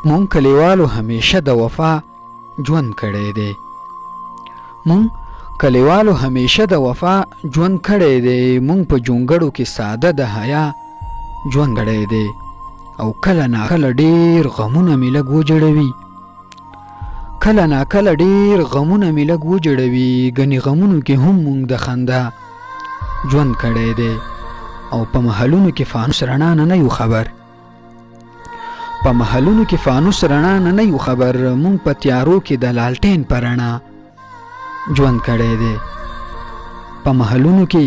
مونږ کلیوالو همیشه د وفا ژوند کړی دی. مونږ کلیوالو همیشه د وفا ژوند کړی دی. مونږ په جونګړو کې ساده د حیا ژوند کړی دی. او کله ناکله ډېر غمونه مې لږ وجړوي. کله ناکله ډېر غمونه مې لږ وجړوي. ګنې غمونو کې هم مونږ د خندا ژوند کړی دی. او په محلونو کې فانوس رڼا نه یو خبر. په محلونو کې فانوس رڼا نه یو خبر. مونږ په تیارو کې د لالټین په رڼا ژوند کړی دی. په محلونو کې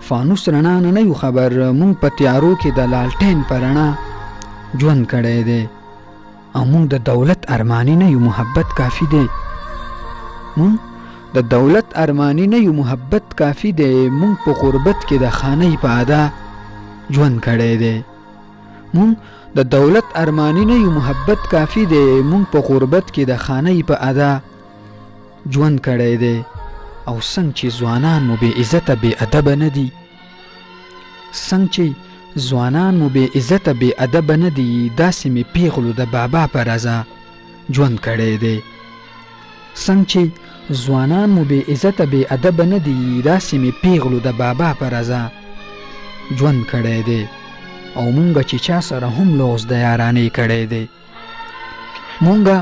فانوس رڼا نه یو خبر. مونږ په تیارو کې د لالټین په رڼا ژوند کړی دی. او مونږ د دولت ارمانی نه یو محبت کافی دی. مونږ د دولت ارمانی نه یو محبت کافی دی. مونږ په غربت کې د خانۍ په ادا ژوند کړی دی. مونږ د دولت ارمانی نه یو محبت کافی دی. مونږ په غربت کې د خانۍ په ادا ژوند کړی دی. او څنګه چې ځوانان مو بې عزته بې ادبه نه دي. څنګه چې ځوانان مو بې عزته بې ادبه نه دي. داسې مې پیغلو د بابا په رضا ژوند کړی دی. څنګه چې ځوانان مو بې عزته بې ادبه نه دي. داسې مې پیغلو د بابا په رضا ژوند کړی دی. او مونږه چې چا سره هم لوز د یارانې کړی دی. مونږه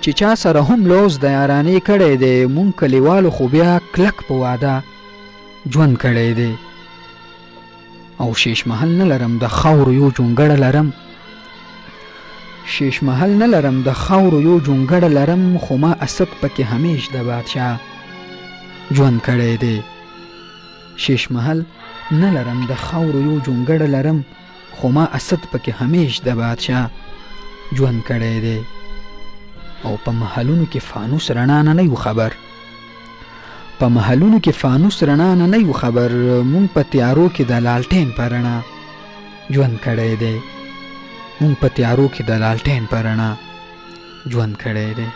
چې چا سره هم لوز د یارانې کړی دی. مونږ کلیوالو خو بیا کلک په واده ژوند کړی دی. او شیش محل نه لرم د خاورو یو جونګړه لرم. شیش محل نه لرم د خاورو یو جونګړه لرم. خو ما اسد پکې همیش د بادشاه ژوند کړی دی. شیش محل نه لرم د خاورو یو جونګړه لرم. خو ما اسد پکې همیش د بادشاه ژوند کړی دی. او په محلونو کې فانوس رڼا نه یو خبر. په محلونو کې فانوس رڼا نه یو خبر. مونږ په تیارو کې د لالټین په رڼا ژوند کړی دی. مونږ په تیارو کې د لالټین په رڼا ژوند کړی دی.